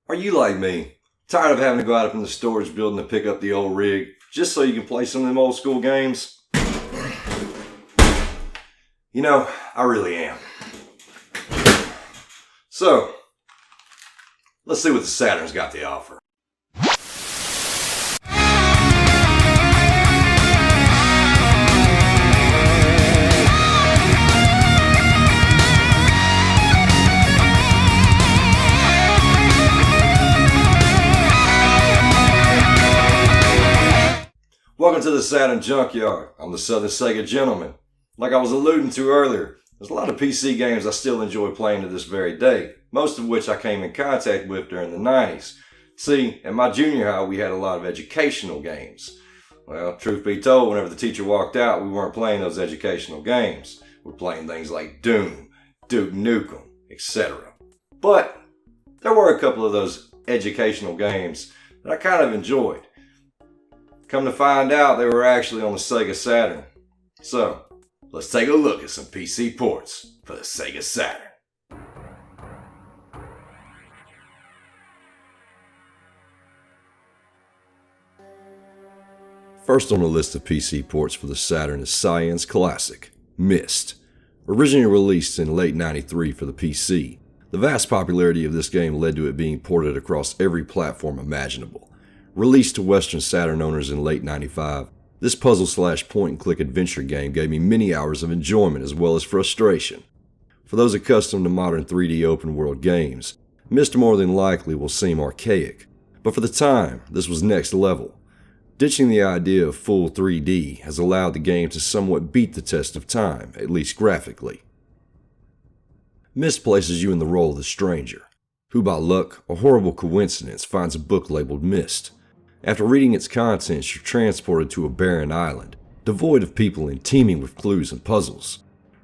Are you like me? Tired of having to go out from the storage building to pick up the old rig just so you can play some of them old school games? You know, I really am. So, let's see what the Saturn's got to offer. Welcome to the Saturn Junkyard. I'm the Southern Sega Gentleman. Like I was alluding to earlier, there's a lot of PC games I still enjoy playing to this very day, most of which I came in contact with during the 90s. See, at my junior high we had a lot of educational games. Well, truth be told, whenever the teacher walked out, we weren't playing those educational games. We're playing things like Doom, Duke Nukem, etc. But there were a couple of those educational games that I kind of enjoyed. Come to find out, they were actually on the Sega Saturn. So, let's take a look at some PC ports for the Sega Saturn. First on the list of PC ports for the Saturn is Cyan's classic, Myst. Originally released in late '93 for the PC, the vast popularity of this game led to it being ported across every platform imaginable. Released to Western Saturn owners in late '95, this puzzle/point-and-click adventure game gave me many hours of enjoyment as well as frustration. For those accustomed to modern 3D open-world games, Myst more than likely will seem archaic, but for the time, this was next level. Ditching the idea of full 3D has allowed the game to somewhat beat the test of time, at least graphically. Myst places you in the role of the stranger, who by luck or horrible coincidence finds a book labeled Myst. After reading its contents, you're transported to a barren island, devoid of people and teeming with clues and puzzles.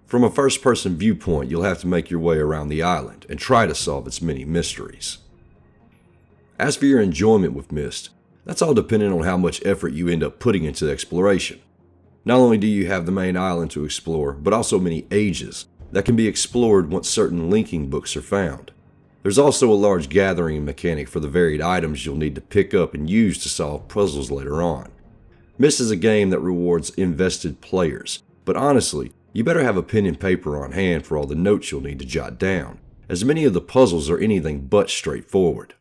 From a first-person viewpoint, you'll have to make your way around the island and try to solve its many mysteries. As for your enjoyment with Myst, that's all dependent on how much effort you end up putting into exploration. Not only do you have the main island to explore, but also many ages that can be explored once certain linking books are found. There's also a large gathering mechanic for the varied items you'll need to pick up and use to solve puzzles later on. Myst is a game that rewards invested players, but honestly, you better have a pen and paper on hand for all the notes you'll need to jot down, as many of the puzzles are anything but straightforward.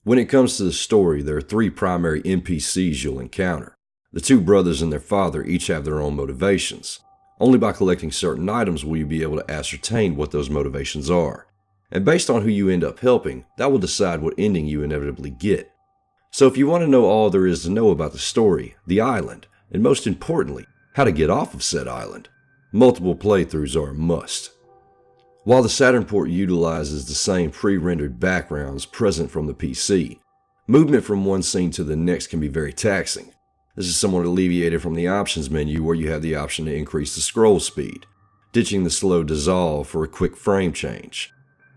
When it comes to the story, there are three primary NPCs you'll encounter. The two brothers and their father each have their own motivations. Only by collecting certain items will you be able to ascertain what those motivations are. And based on who you end up helping, that will decide what ending you inevitably get. So if you want to know all there is to know about the story, the island, and most importantly, how to get off of said island, multiple playthroughs are a must. While the Saturn port utilizes the same pre-rendered backgrounds present from the PC, movement from one scene to the next can be very taxing. This is somewhat alleviated from the options menu where you have the option to increase the scroll speed, ditching the slow dissolve for a quick frame change.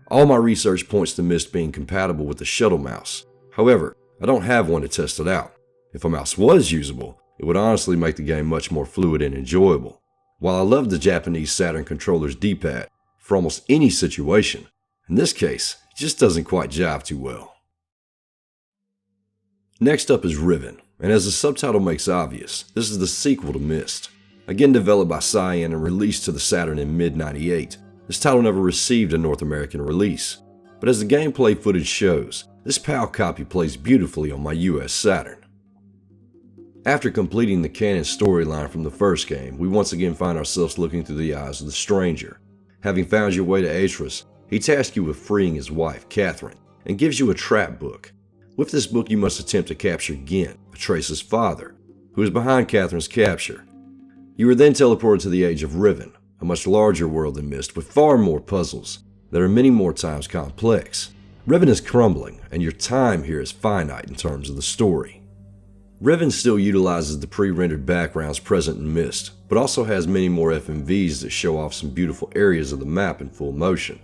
All my research points to Myst being compatible with the shuttle mouse. However, I don't have one to test it out. If a mouse was usable, it would honestly make the game much more fluid and enjoyable. While I love the Japanese Saturn controller's D-pad for almost any situation, in this case, it just doesn't quite jive too well. Next up is Riven, and as the subtitle makes obvious, this is the sequel to Myst. Again developed by Cyan and released to the Saturn in mid-98. This title never received a North American release, but as the gameplay footage shows, this PAL copy plays beautifully on my US Saturn. After completing the canon storyline from the first game, we once again find ourselves looking through the eyes of the stranger. Having found your way to Atris, he tasks you with freeing his wife, Catherine, and gives you a trap book. With this book you must attempt to capture Gent, Patrace's father, who is behind Catherine's capture. You are then teleported to the age of Riven, a much larger world than Myst with far more puzzles that are many more times complex. Riven is crumbling, and your time here is finite in terms of the story. Riven still utilizes the pre-rendered backgrounds present in Myst, but also has many more FMVs that show off some beautiful areas of the map in full motion.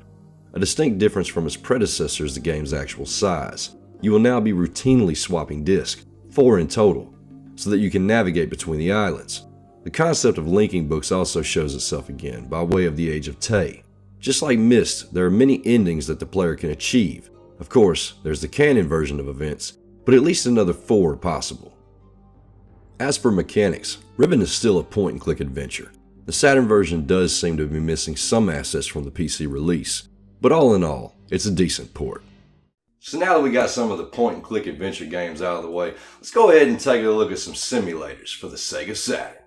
A distinct difference from its predecessor is the game's actual size. You will now be routinely swapping discs, 4 in total, so that you can navigate between the islands. The concept of linking books also shows itself again by way of the Age of Tay. Just like Myst, there are many endings that the player can achieve, Of course, there's the canon version of events, but at least another 4 are possible. As for mechanics, Riven is still a point-and-click adventure. The Saturn version does seem to be missing some assets from the PC release, but all in all, it's a decent port. So now that we got some of the point-and-click adventure games out of the way, let's go ahead and take a look at some simulators for the Sega Saturn.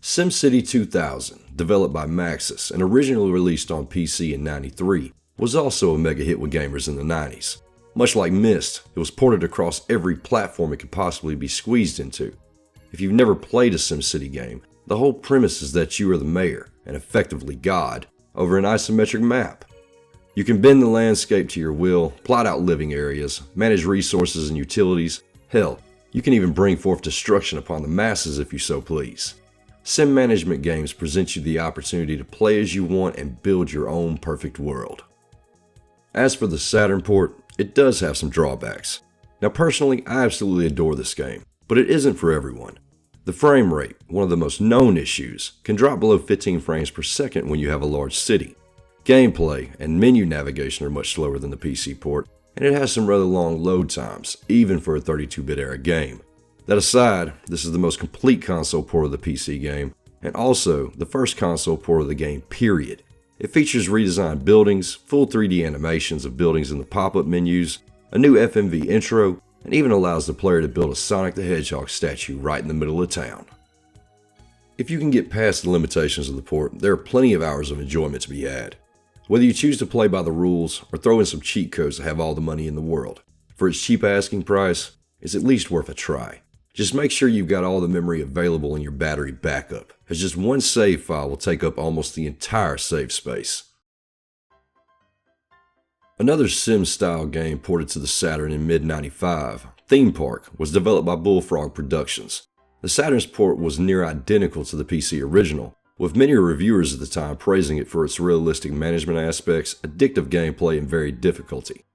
SimCity 2000, developed by Maxis and originally released on PC in '93, was also a mega hit with gamers in the '90s. Much like Myst, it was ported across every platform it could possibly be squeezed into. If you've never played a SimCity game, the whole premise is that you are the mayor, and effectively God, over an isometric map. You can bend the landscape to your will, plot out living areas, manage resources and utilities. Hell, you can even bring forth destruction upon the masses if you so please. Sim management games present you the opportunity to play as you want and build your own perfect world. As for the Saturn port, it does have some drawbacks. Now personally, I absolutely adore this game, but it isn't for everyone. The frame rate, one of the most known issues, can drop below 15 frames per second when you have a large city. Gameplay and menu navigation are much slower than the PC port, and it has some rather long load times, even for a 32-bit era game. That aside, this is the most complete console port of the PC game, and also the first console port of the game, period. It features redesigned buildings, full 3D animations of buildings in the pop-up menus, a new FMV intro, and even allows the player to build a Sonic the Hedgehog statue right in the middle of town. If you can get past the limitations of the port, there are plenty of hours of enjoyment to be had. Whether you choose to play by the rules or throw in some cheat codes to have all the money in the world, for its cheap asking price, it's at least worth a try. Just make sure you've got all the memory available in your battery backup, as just one save file will take up almost the entire save space. Another Sim-style game ported to the Saturn in mid-95, Theme Park, was developed by Bullfrog Productions. The Saturn's port was near identical to the PC original, with many reviewers at the time praising it for its realistic management aspects, addictive gameplay, and varied difficulty.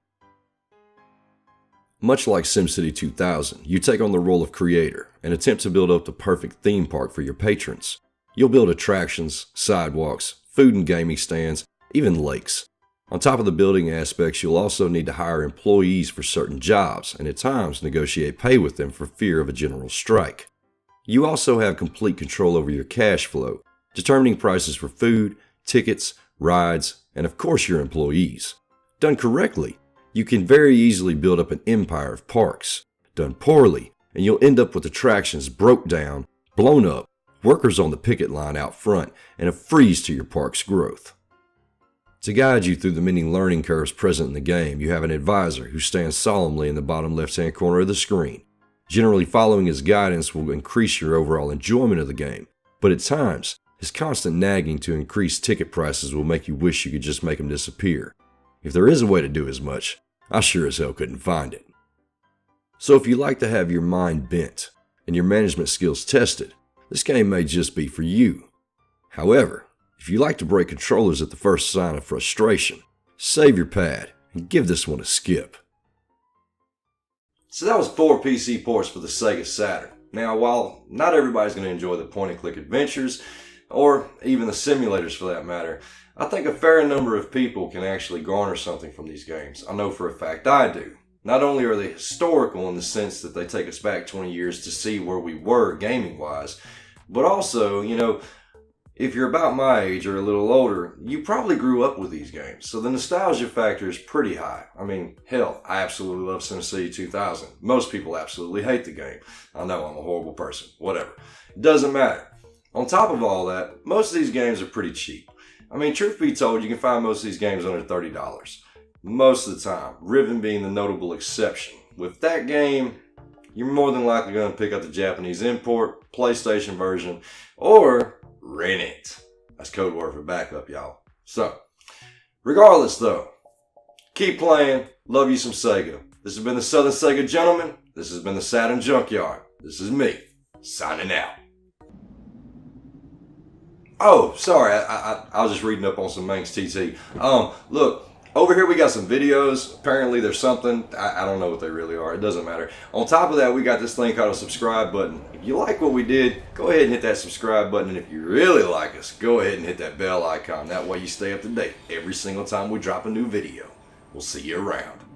Much like SimCity 2000, you take on the role of creator and attempt to build up the perfect theme park for your patrons. You'll build attractions, sidewalks, food and gaming stands, even lakes. On top of the building aspects, you'll also need to hire employees for certain jobs and at times negotiate pay with them for fear of a general strike. You also have complete control over your cash flow, determining prices for food, tickets, rides, and of course your employees. Done correctly, you can very easily build up an empire of parks. Done poorly, and you'll end up with attractions broke down, blown up, workers on the picket line out front, and a freeze to your park's growth. To guide you through the many learning curves present in the game, you have an advisor who stands solemnly in the bottom left-hand corner of the screen. Generally, following his guidance will increase your overall enjoyment of the game, but at times, his constant nagging to increase ticket prices will make you wish you could just make him disappear. If there is a way to do as much, I sure as hell couldn't find it. So if you like to have your mind bent and your management skills tested, this game may just be for you. However, if you like to break controllers at the first sign of frustration, save your pad and give this one a skip. So that was 4 PC ports for the Sega Saturn. Now, while not everybody's going to enjoy the point-and-click adventures, or even the simulators for that matter, I think a fair number of people can actually garner something from these games. I know for a fact I do. Not only are they historical in the sense that they take us back 20 years to see where we were gaming-wise, but also, if you're about my age or a little older, you probably grew up with these games. So the nostalgia factor is pretty high. I mean, hell, I absolutely love SimCity 2000. Most people absolutely hate the game. I know I'm a horrible person. Whatever. It doesn't matter. On top of all that, most of these games are pretty cheap. I mean, truth be told, you can find most of these games under $30. Most of the time, Riven being the notable exception. With that game, you're more than likely going to pick up the Japanese import, PlayStation version, or rent it. That's code word for backup, y'all. So, regardless though, keep playing. Love you some Sega. This has been the Southern Sega Gentleman. This has been the Saturn Junkyard. This is me, signing out. Oh, sorry, I was just reading up on some Manx TT. Look, over here we got some videos. Apparently there's something. I don't know what they really are. It doesn't matter. On top of that, we got this thing called a subscribe button. If you like what we did, go ahead and hit that subscribe button. And if you really like us, go ahead and hit that bell icon. That way you stay up to date every single time we drop a new video. We'll see you around.